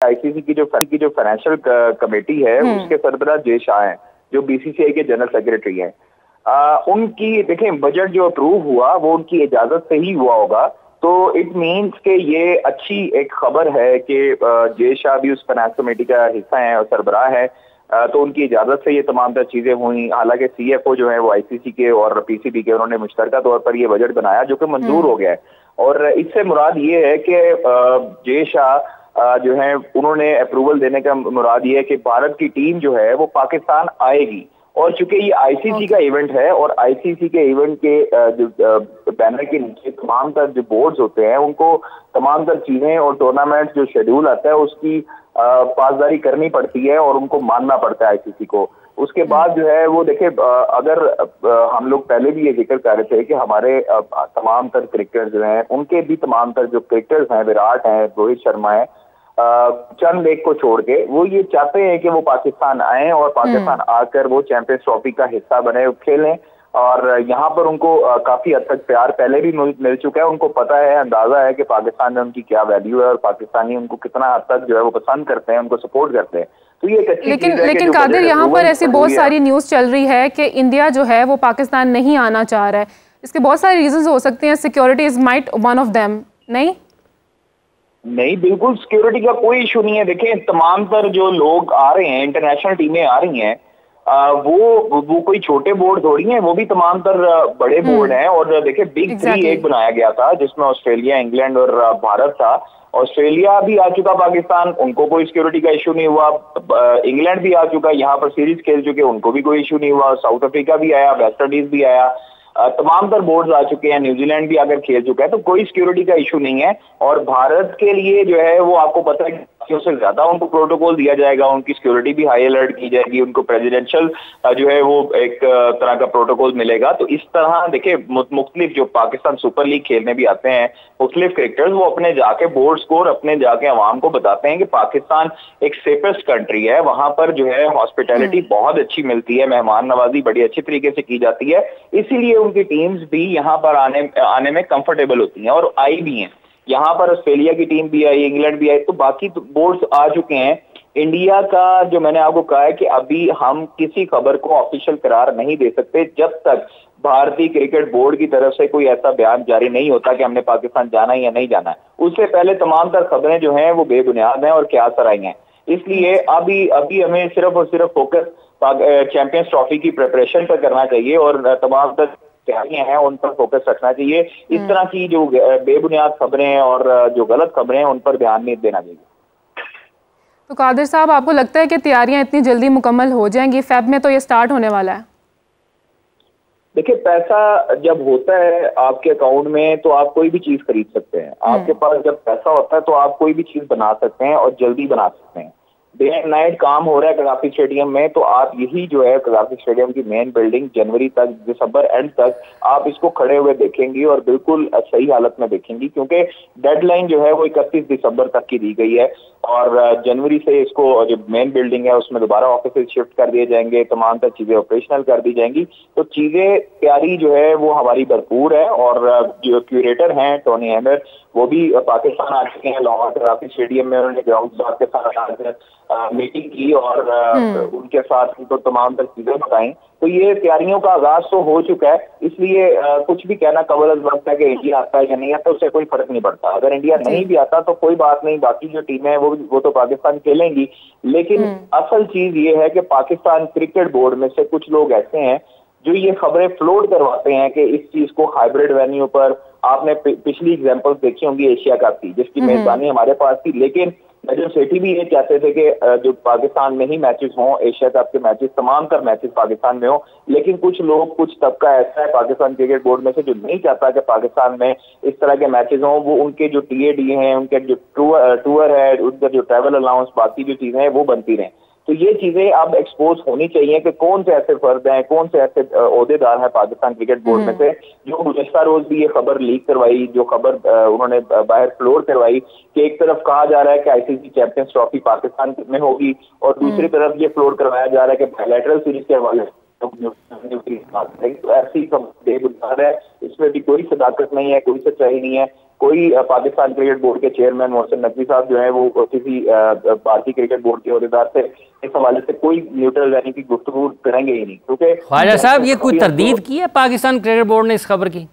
ICC की जो financial committee है उसके सरबराह जय शाह हैं, जो बीसीसीआई के जनरल सेक्रेटरी हैं। उनकी देखें बजट जो अप्रूव हुआ वो उनकी इजाजत से ही हुआ होगा, तो इट मीन्स के ये अच्छी एक खबर है कि जय शाह भी उस फाइनेंस कमेटी का हिस्सा है और सरबराह है, तो उनकी इजाजत से ये तमाम तर चीजें हुई। हालांकि सीएफओ जो है वो आईसीसी के और पीसीबी के, उन्होंने मुश्तरका तौर पर ये बजट बनाया जो कि मंजूर हो गया है। और इससे मुराद ये है कि जय शाह जो है उन्होंने अप्रूवल देने का मुराद ये है कि भारत की टीम जो है वो पाकिस्तान आएगी। और चूंकि ये आईसीसी का इवेंट है और आईसीसी के इवेंट के जो बैनर के नीचे तमाम तर जो बोर्ड्स होते हैं उनको तमाम तर चीजें और टूर्नामेंट जो शेड्यूल आता है उसकी पासदारी करनी पड़ती है और उनको मानना पड़ता है आईसीसी को। उसके बाद जो है वो देखे, अगर हम लोग पहले भी ये जिक्र कर रहे थे कि हमारे तमाम तर क्रिकेटर्स जो हैं उनके भी तमाम तर जो क्रिकेटर्स हैं, विराट हैं, रोहित शर्मा है, चंद एक को छोड़ के वो ये चाहते हैं कि वो पाकिस्तान आए और पाकिस्तान आकर वो चैंपियंस ट्रॉफी का हिस्सा बने, खेलें। और यहाँ पर उनको काफी हद तक प्यार पहले भी मिल चुका है, उनको पता है, अंदाजा है कि पाकिस्तान में उनकी क्या वैल्यू है और पाकिस्तानी उनको कितना हद तक जो है वो पसंद करते हैं, उनको सपोर्ट करते हैं। तो ये एक अच्छी चीज है। लेकिन कादिर, यहाँ पर ऐसी बहुत सारी न्यूज चल रही है कि इंडिया जो है वो पाकिस्तान नहीं आना चाह रहा है। इसके बहुत सारे रीजंस हो सकते हैं, security is might one of them. नहीं, बिल्कुल सिक्योरिटी का कोई इशू नहीं है। देखें, तमाम तर जो लोग आ रहे हैं, इंटरनेशनल टीमें आ रही हैं, वो कोई छोटे बोर्ड थोड़ी हैं, वो भी तमाम तर बड़े बोर्ड हैं। और देखिए बिग थ्री एक बनाया गया था जिसमें ऑस्ट्रेलिया, इंग्लैंड और भारत था। ऑस्ट्रेलिया भी आ चुका पाकिस्तान, उनको कोई सिक्योरिटी का इशू नहीं हुआ। इंग्लैंड भी आ चुका, यहाँ पर सीरीज खेल चुके, उनको भी कोई इशू नहीं हुआ। साउथ अफ्रीका भी आया, वेस्ट इंडीज भी आया, तमाम तर बोर्ड्स आ चुके हैं, न्यूजीलैंड भी आकर खेल चुका है, तो कोई सिक्योरिटी का इशू नहीं है। और भारत के लिए जो है वो आपको पता है से ज्यादा उनको प्रोटोकॉल दिया जाएगा, उनकी सिक्योरिटी भी हाई अलर्ट की जाएगी, उनको प्रेसिडेंशियल जो है वो एक तरह का प्रोटोकॉल मिलेगा। तो इस तरह देखिए मुख्तलिफ जो पाकिस्तान सुपर लीग खेलने भी आते हैं मुख्तलिफ क्रिकेटर्स, वो अपने जाके बोर्ड्स को और अपने जाके अवाम को बताते हैं कि पाकिस्तान एक सेफेस्ट कंट्री है, वहां पर जो है हॉस्पिटैलिटी बहुत अच्छी मिलती है, मेहमान नवाजी बड़ी अच्छी तरीके से की जाती है, इसीलिए उनकी टीम्स भी यहाँ पर आने में कंफर्टेबल होती हैं और आई भी हैं। यहाँ पर ऑस्ट्रेलिया की टीम भी आई, इंग्लैंड भी आई, तो बाकी तो बोर्ड्स आ चुके हैं। इंडिया का जो मैंने आपको कहा है कि अभी हम किसी खबर को ऑफिशियल करार नहीं दे सकते जब तक भारतीय क्रिकेट बोर्ड की तरफ से कोई ऐसा बयान जारी नहीं होता कि हमने पाकिस्तान जाना है या नहीं जाना है। उससे पहले तमाम तर खबरें जो हैं वो बेबुनियाद हैं और क्या सराई हैं। इसलिए अभी हमें सिर्फ और सिर्फ फोकस चैंपियंस ट्रॉफी की प्रिपरेशन पर करना चाहिए और तमाम तर तैयारियां हैं उन पर फोकस रखना चाहिए। इस तरह की जो बेबुनियाद खबरें और जो गलत खबरें हैं उन पर ध्यान नहीं देना चाहिए। तो कादिर साहब, आपको लगता है कि तैयारियां इतनी जल्दी मुकम्मल हो जाएंगी? फेब में तो ये स्टार्ट होने वाला है। देखिए, पैसा जब होता है आपके अकाउंट में तो आप कोई भी चीज खरीद सकते हैं। आपके पास जब पैसा होता है तो आप कोई भी चीज बना सकते हैं और जल्दी बना सकते हैं। डे एंड नाइट काम हो रहा है कदाफी स्टेडियम में, तो आप यही जो है कदाफी स्टेडियम की मेन बिल्डिंग जनवरी तक, दिसंबर एंड तक आप इसको खड़े हुए देखेंगी और बिल्कुल सही हालत में देखेंगी, क्योंकि डेडलाइन जो है वो 31 दिसंबर तक की दी गई है। और जनवरी से इसको जो मेन बिल्डिंग है उसमें दोबारा ऑफिस शिफ्ट कर दिए जाएंगे, तमाम तर चीजें ऑपरेशनल कर दी जाएंगी। तो चीजें तैयारी जो है वो हमारी भरपूर है। और जो क्यूरेटर हैं टोनी हैमर, वो भी पाकिस्तान आ चुके हैं। लाहौर कदाफी स्टेडियम में उन्होंने ग्राउंड स्टाफ के साथ मीटिंग की और उनके साथ उनको तमाम तर चीजें बताई। तो ये तैयारियों का आगाज तो हो चुका है, इसलिए कुछ भी कहना कबल अज़ वक्त है कि इंडिया आता है या नहीं आता, उससे कोई फर्क नहीं पड़ता। अगर इंडिया नहीं भी आता तो कोई बात नहीं, बाकी जो टीमें हैं वो तो पाकिस्तान खेलेंगी। लेकिन असल चीज ये है कि पाकिस्तान क्रिकेट बोर्ड में से कुछ लोग ऐसे हैं जो ये खबरें फ्लोट करवाते हैं कि इस चीज को हाइब्रिड वेन्यू पर, आपने पिछली एग्जांपल्स देखी होंगी एशिया कप की जिसकी मेजबानी हमारे पास थी, लेकिन नजम सेठी भी ये चाहते थे कि जो पाकिस्तान में ही मैचेस हों, एशिया कप के मैचेस, तमाम तर मैचेस पाकिस्तान में हो। लेकिन कुछ लोग, कुछ तबका ऐसा है पाकिस्तान क्रिकेट बोर्ड में से जो नहीं चाहता कि पाकिस्तान में इस तरह के मैचेस हों। वो उनके जो टीएडी हैं, उनके जो टूर है, उनका जो ट्रैवल अलाउंस, बाकी जो चीजें हैं वो बनती रहें। तो ये चीजें अब एक्सपोज होनी चाहिए कि कौन से ऐसे फर्द हैं, कौन से ऐसे ओहदेदार हैं पाकिस्तान क्रिकेट बोर्ड में से जो गुज़श्ता रोज भी ये खबर लीक करवाई, जो खबर उन्होंने बाहर फ्लोर करवाई कि एक तरफ कहा जा रहा है कि आईसीसी चैंपियंस ट्रॉफी पाकिस्तान में होगी और दूसरी तरफ ये फ्लोर करवाया जा रहा है कि बायलैटरल सीरीज के हवाले तो ऐसी बेबुनियाद है, इसमें भी कोई सदाकत नहीं है, कोई सच्चाई नहीं है। कोई पाकिस्तान क्रिकेट बोर्ड के चेयरमैन मोहसिन नकवी साहब जो है वो किसी भारतीय क्रिकेट बोर्ड के अहदेदार से इस हवाले से कोई न्यूट्रल रहने की गुफ्तगू करेंगे ही नहीं, क्योंकि ख्वाजा साहब ये कोई तरदीद की है पाकिस्तान क्रिकेट बोर्ड ने इस खबर की?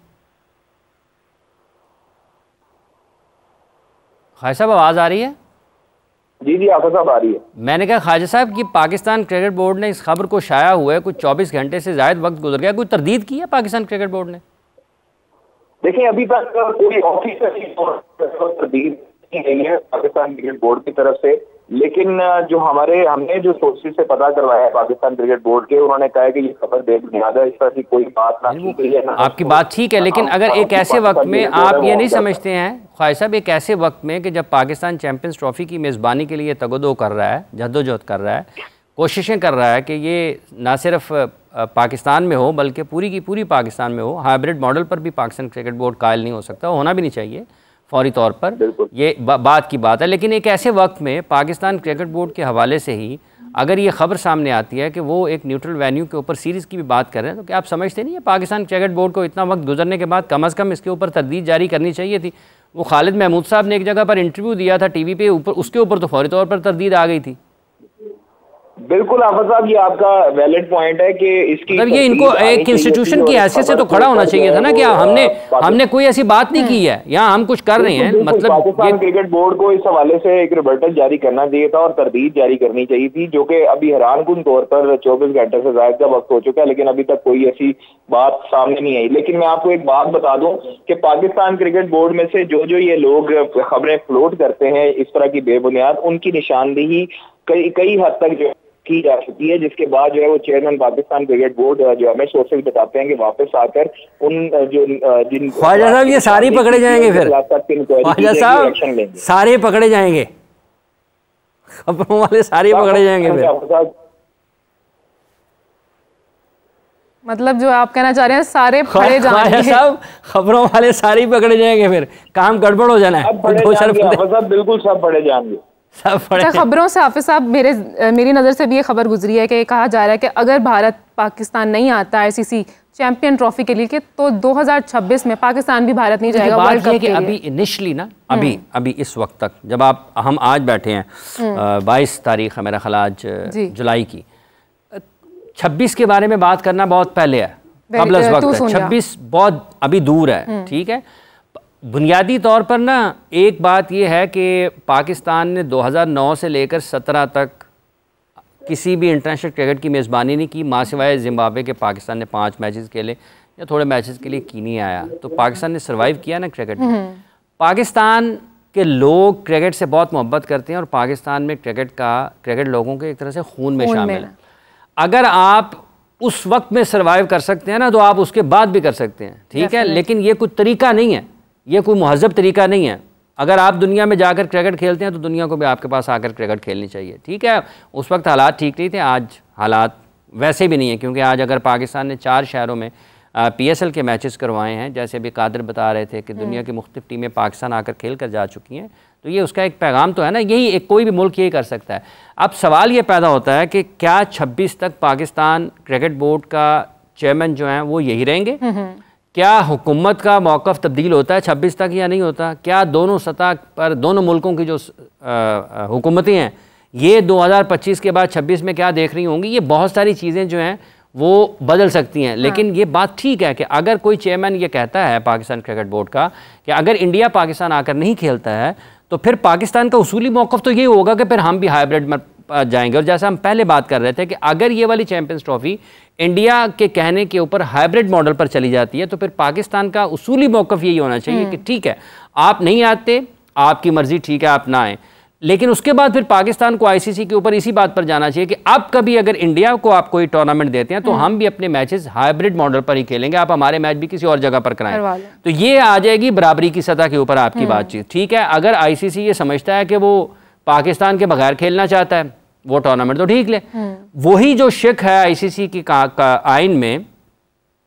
ख्वाजा साहब आवाज़ आ रही है? जी जी आफा साहब आ रही है। मैंने कहा ख्वाजा साहब कि पाकिस्तान क्रिकेट बोर्ड ने इस खबर को शाया हुआ है, कुछ 24 घंटे से ज़ायद वक्त गुजर गया, कोई तरदीद की है पाकिस्तान क्रिकेट बोर्ड ने? देखिए अभी तक कोई ऑफिशियल तरदीद नहीं है पाकिस्तान क्रिकेट बोर्ड की तरफ से, लेकिन जो हमने जो सोर्सेज से पता करवाया है पाकिस्तान क्रिकेट बोर्ड के, उन्होंने कहा है कि ये खबर बेबुनियाद है, इस तरह की कोई बात ना की गई है। आपकी बात ठीक है, लेकिन अगर एक ऐसे वक्त में आप ये नहीं समझते हैं ख्वाजा साहब, एक ऐसे वक्त में कि जब पाकिस्तान चैंपियंस ट्रॉफी की मेज़बानी के लिए तगदो कर रहा है, जद्दोजहद कर रहा है, कोशिशें कर रहा है कि ये ना सिर्फ पाकिस्तान में हो बल्कि पूरी की पूरी पाकिस्तान में हो, हाइब्रिड मॉडल पर भी पाकिस्तान क्रिकेट बोर्ड कायल नहीं हो सकता, होना भी नहीं चाहिए फौरी तौर पर, ये बात की बात है। लेकिन एक ऐसे वक्त में पाकिस्तान क्रिकेट बोर्ड के हवाले से ही अगर ये खबर सामने आती है कि वो एक न्यूट्रल वेन्यू के ऊपर सीरीज़ की भी बात कर रहे हैं, तो क्या आप समझते नहीं है पाकिस्तान क्रिकेट बोर्ड को इतना वक्त गुजरने के बाद कम अज़ कम इसके ऊपर तरदीद जारी करनी चाहिए थी? वो खालिद महमूद साहब ने एक जगह पर इंटरव्यू दिया था टीवी पे, ऊपर उसके ऊपर तो फौरी तौर पर तरदीद आ गई थी। बिल्कुल आफत साहब, ये आपका वैलिड पॉइंट है कि इसकी मतलब ये इनको एक इंस्टीट्यूशन की हैसियत से तो खड़ा होना चाहिए था ना कि हमने कोई ऐसी बात नहीं की है, यहाँ हम कुछ कर रहे हैं। मतलब पाकिस्तान क्रिकेट बोर्ड को इस हवाले से एक रिबर्टल जारी करना चाहिए था और तरदीद जारी करनी चाहिए थी, जो कि अभी हैरानकुन तौर पर 24 घंटे से ज्यादा का वक्त हो चुका है, लेकिन अभी तक कोई ऐसी बात सामने नहीं आई। लेकिन मैं आपको एक बात बता दूं कि पाकिस्तान क्रिकेट बोर्ड में से जो ये लोग खबरें फ्लोट करते हैं इस तरह की बेबुनियाद, उनकी निशानदेही कई हद तक जो की जा चुकी है, जिसके बाद जो है वो चेयरमैन पाकिस्तान क्रिकेट बोर्ड जो हमें सोर्सेज बताते हैं कि वापस आकर उन जिन ख्वाजा साहब ये सारे पकड़े जाएंगे, फिर ख्वाजा साहब सारे पकड़े जाएंगे, खबरों वाले सारे पकड़े जाएंगे फिर। मतलब जो आप कहना चाह रहे हैं सारे पकड़े जाएंगे साहब, खबरों वाले सारे पकड़े जाएंगे, फिर काम गड़बड़ हो जाना है। बिल्कुल सब पकड़े जाएंगे। अच्छा, खबरों से हाफिज साहब मेरी नज़र से भी ये खबर गुजरी है कि कहा जा रहा है कि अगर भारत पाकिस्तान नहीं आता आईसीसी चैंपियन ट्रॉफी के लिए तो 2026 में पाकिस्तान भी भारत नहीं जाएगा वर्ल्ड कप के लिए। अभी इनिशियली ना अभी इस वक्त तक जब हम आज बैठे हैं 22 तारीख है मेरा ख्याल आज जुलाई की, 26 के बारे में बात करना बहुत पहले है, कबल वक्त है, 26 बहुत अभी दूर है। ठीक है, बुनियादी तौर पर ना एक बात यह है कि पाकिस्तान ने 2009 से लेकर 17 तक किसी भी इंटरनेशनल क्रिकेट की मेज़बानी नहीं की, माँ सिवाय जिम्बाब्वे के पाकिस्तान ने 5 मैचेस खेले या थोड़े मैचेस के लिए की नहीं आया, तो पाकिस्तान ने सर्वाइव किया ना क्रिकेट में। पाकिस्तान के लोग क्रिकेट से बहुत मोहब्बत करते हैं और पाकिस्तान में क्रिकेट लोगों के एक तरह से खून में शामिल है। अगर आप उस वक्त में सर्वाइव कर सकते हैं ना तो आप उसके बाद भी कर सकते हैं, ठीक है, लेकिन ये कोई तरीका नहीं है, ये कोई महज़ब तरीका नहीं है। अगर आप दुनिया में जाकर क्रिकेट खेलते हैं तो दुनिया को भी आपके पास आकर क्रिकेट खेलनी चाहिए। ठीक है, उस वक्त हालात ठीक नहीं थे, आज हालात वैसे भी नहीं है, क्योंकि आज अगर पाकिस्तान ने 4 शहरों में PSL के मैचेस करवाए हैं, जैसे अभी कादिर बता रहे थे कि दुनिया की मुख्तलिफ टीमें पाकिस्तान आकर खेल कर जा चुकी हैं, तो ये उसका एक पैगाम तो है ना, यही एक कोई भी मुल्क यही कर सकता है। अब सवाल ये पैदा होता है कि क्या 26 तक पाकिस्तान क्रिकेट बोर्ड का चेयरमैन जो हैं वो यही रहेंगे? क्या हुकूमत का मौक़िफ़ तब्दील होता है 26 तक या नहीं होता? क्या दोनों सतह पर दोनों मुल्कों की जो हुकूमतें हैं ये 2025 के बाद 26 में क्या देख रही होंगी? ये बहुत सारी चीज़ें जो हैं वो बदल सकती हैं। लेकिन ये बात ठीक है कि अगर कोई चेयरमैन ये कहता है पाकिस्तान क्रिकेट बोर्ड का कि अगर इंडिया पाकिस्तान आकर नहीं खेलता है तो फिर पाकिस्तान का उसूली मौक़िफ़ तो ये होगा कि फिर हम भी हाइब्रिड में जाएंगे। और जैसा हम पहले बात कर रहे थे कि अगर ये वाली चैंपियंस ट्रॉफी इंडिया के कहने के ऊपर हाइब्रिड मॉडल पर चली जाती है तो फिर पाकिस्तान का उसूली मौक़िफ़ यही होना चाहिए कि ठीक है आप नहीं आते, आपकी मर्ज़ी, ठीक है आप ना आएँ, लेकिन उसके बाद फिर पाकिस्तान को आईसीसी के ऊपर इसी बात पर जाना चाहिए कि अब कभी अगर इंडिया को आप कोई टूर्नामेंट देते हैं तो हम भी अपने मैचेस हाइब्रिड मॉडल पर ही खेलेंगे, आप हमारे मैच भी किसी और जगह पर कराएं। तो ये आ जाएगी बराबरी की सतह के ऊपर आपकी बातचीत। ठीक है, अगर आईसीसी ये समझता है कि वो पाकिस्तान के बगैर खेलना चाहता है वो टूर्नामेंट तो ठीक ले, वही जो शिक है आईसीसी की आइन में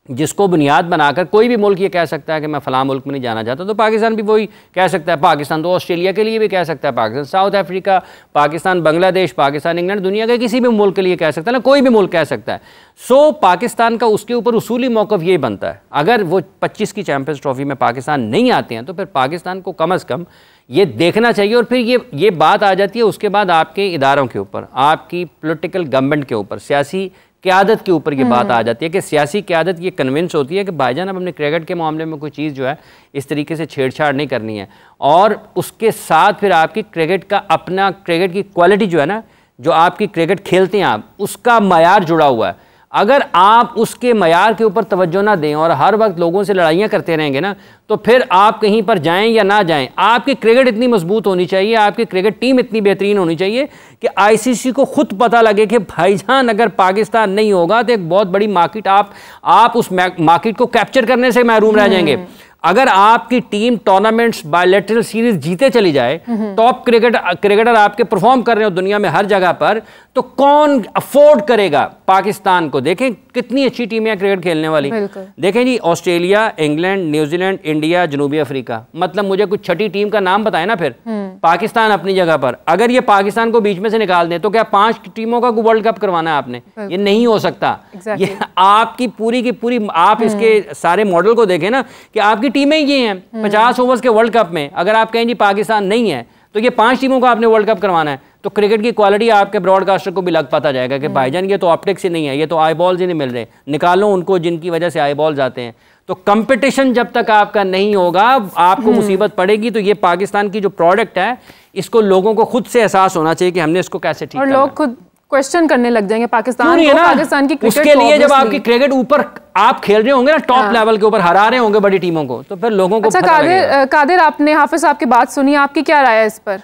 जिसको बुनियाद बनाकर कोई भी मुल्क ये कह सकता है कि मैं फ़लाँ मुल्क में नहीं जाना चाहता, तो पाकिस्तान भी वही कह सकता है। पाकिस्तान तो ऑस्ट्रेलिया के लिए भी कह सकता है, Pakistan south Africa, Pakistan Bangladesh, Pakistan England, दुनिया के किसी भी मुल्क के लिए कह सकता है ना, कोई भी मुल्क कह सकता है। सो पाकिस्तान का उसके ऊपर उसूली मौक़िफ़ ये बनता है, अगर वो 25 की चैम्पियंस ट्रॉफी में पाकिस्तान नहीं आते हैं तो फिर पाकिस्तान को कम अज़ कम ये देखना चाहिए। और फिर ये बात आ जाती है उसके बाद आपके इदारों के ऊपर, आपकी पॉलिटिकल गवर्नमेंट के ऊपर, सियासी क़यादत के ऊपर ये बात आ जाती है कि सियासी क़यादत ये कन्विंस होती है कि भाईजान अब अपने क्रिकेट के मामले में कोई चीज़ जो है इस तरीके से छेड़छाड़ नहीं करनी है। और उसके साथ फिर आपकी क्रिकेट का अपना, क्रिकेट की क्वालिटी जो है ना, जो आपकी क्रिकेट खेलते हैं आप, उसका मयार जुड़ा हुआ है। अगर आप उसके मयार के ऊपर तवज्जो ना दें और हर वक्त लोगों से लड़ाइयाँ करते रहेंगे ना, तो फिर आप कहीं पर जाएं या ना जाएं, आपकी क्रिकेट इतनी मजबूत होनी चाहिए, आपकी क्रिकेट टीम इतनी बेहतरीन होनी चाहिए कि आईसीसी को खुद पता लगे कि भाईजान अगर पाकिस्तान नहीं होगा तो एक बहुत बड़ी मार्केट, आप उस मार्केट को कैप्चर करने से महरूम रह जाएंगे। अगर आपकी टीम टूर्नामेंट्स, बायलैटरल सीरीज जीते चली जाए, टॉप क्रिकेटर आपके परफॉर्म कर रहे हो दुनिया में हर जगह पर, तो कौन अफोर्ड करेगा पाकिस्तान को? देखें कितनी अच्छी टीमें हैं क्रिकेट खेलने वाली। देखें जी, ऑस्ट्रेलिया, इंग्लैंड, न्यूजीलैंड, इंडिया, जनूबी अफ्रीका, मतलब मुझे कुछ छठी टीम का नाम बताएं ना। फिर पाकिस्तान अपनी जगह पर, अगर ये पाकिस्तान को बीच में से निकाल दें तो क्या 5 टीमों का वर्ल्ड कप करवाना है आपने? ये नहीं हो सकता। ये आपकी पूरी की पूरी, आप इसके सारे मॉडल को देखें ना कि आपकी टीमें ये हैं 50 ओवर्स के वर्ल्ड कप में, अगर आप कहें जी पाकिस्तान नहीं है तो ये 5 टीमों का आपने वर्ल्ड कप करवाना है, तो क्रिकेट की क्वालिटी आपके ब्रॉडकास्टर को भी लग पता जाएगा कि भाईजान ये तो ऑप्टिक्स ही नहीं है, ये तो आई बॉल्स ही नहीं मिल रहे, निकालो उनको जिनकी वजह से आई बॉल्स आते हैं। तो कंपटीशन जब तक आपका नहीं होगा आपको मुसीबत पड़ेगी। तो ये पाकिस्तान की जो प्रोडक्ट है, इसको लोगों को खुद से एहसास होना चाहिए कि हमने इसको कैसे ठीक करना है। और लोग खुद क्वेश्चन करने लग जाएंगे पाकिस्तान को, पाकिस्तान की क्रिकेट उसके लिए जब आपकी क्रिकेट ऊपर आप खेल रहे होंगे ना, टॉप लेवल के ऊपर हरा रहे होंगे बड़ी टीमों को, तो फिर लोगों को अच्छा, कादिर आपने हाफिज साहब की बात सुनी, आपकी क्या राय है इस पर?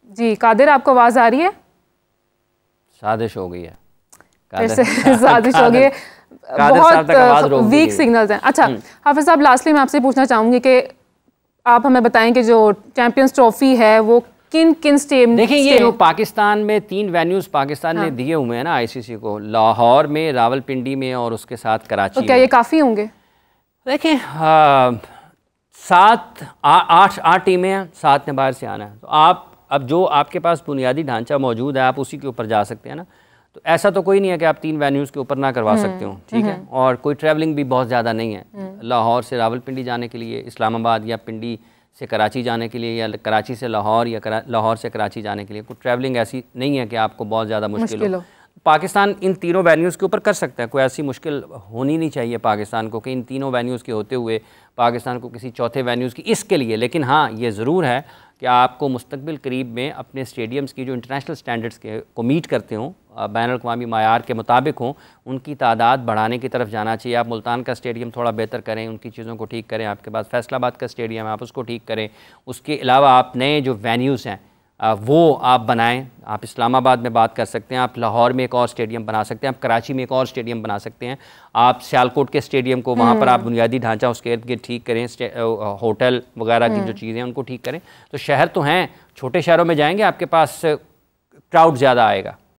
जी कादिर, आपको आवाज आ रही है? साजिश हो गई है, साजिश हो गई है, बहुत वीक सिग्नल्स हैं। अच्छा हाफिज साहब, लास्टली मैं आपसे पूछना चाहूंगी कि आप हमें बताएं कि जो चैंपियंस ट्रॉफी है वो किन किन स्टेट, देखिए ये जो पाकिस्तान में 3 वेन्यूज पाकिस्तान ने दिए हुए हैं ना आईसीसी को, लाहौर में, रावलपिंडी में और उसके साथ कराची, तो क्या ये काफ़ी होंगे? देखिए 8 टीमें हैं, 7 ने बाहर से आना है। तो आप अब जो आपके पास बुनियादी ढांचा मौजूद है आप उसी के ऊपर जा सकते हैं ना। तो ऐसा तो कोई नहीं है कि आप 3 वेन्यूज़ के ऊपर ना करवा सकते हो, ठीक है। और कोई ट्रैवलिंग भी बहुत ज़्यादा नहीं है, लाहौर से रावलपिंडी जाने के लिए, इस्लामाबाद या पिंडी से कराची जाने के लिए, या कराची से लाहौर या लाहौर से कराची जाने के लिए कोई ट्रैवलिंग ऐसी नहीं है कि आपको बहुत ज़्यादा मुश्किल हो। पाकिस्तान इन तीनों वेन्यूज़ के ऊपर कर सकता है, कोई ऐसी मुश्किल होनी नहीं चाहिए पाकिस्तान को कि इन तीनों वेन्यूज़ के होते हुए पाकिस्तान को किसी चौथे वेन्यूज़ की इसके लिए। लेकिन हाँ ये ज़रूर है कि आपको मुस्तकबिल करीब में अपने स्टेडियम्स की जो इंटरनेशनल स्टैंडर्ड्स के को मीट करते हों, बैनुल-अक़वामी मायार के मुताबिक हों, उनकी तादाद बढ़ाने की तरफ जाना चाहिए। आप मुल्तान का स्टेडियम थोड़ा बेहतर करें, उनकी चीज़ों को ठीक करें। आपके पास फैसलाबाद का स्टेडियम है, आप उसको ठीक करें। उसके अलावा आप नए जो वेन्यूज़ हैं वो आप बनाएं। आप इस्लामाबाद में बात कर सकते हैं, आप लाहौर में एक और स्टेडियम बना सकते हैं, आप कराची में एक और स्टेडियम बना सकते हैं, आप सियालकोट के स्टेडियम को वहाँ पर आप बुनियादी ढांचा उसके इर्द गिर्द ठीक करें, होटल वगैरह की जो चीज़ें हैं उनको ठीक करें। तो शहर तो हैं, छोटे शहरों में जाएंगे आपके पास क्राउड ज़्यादा आएगा।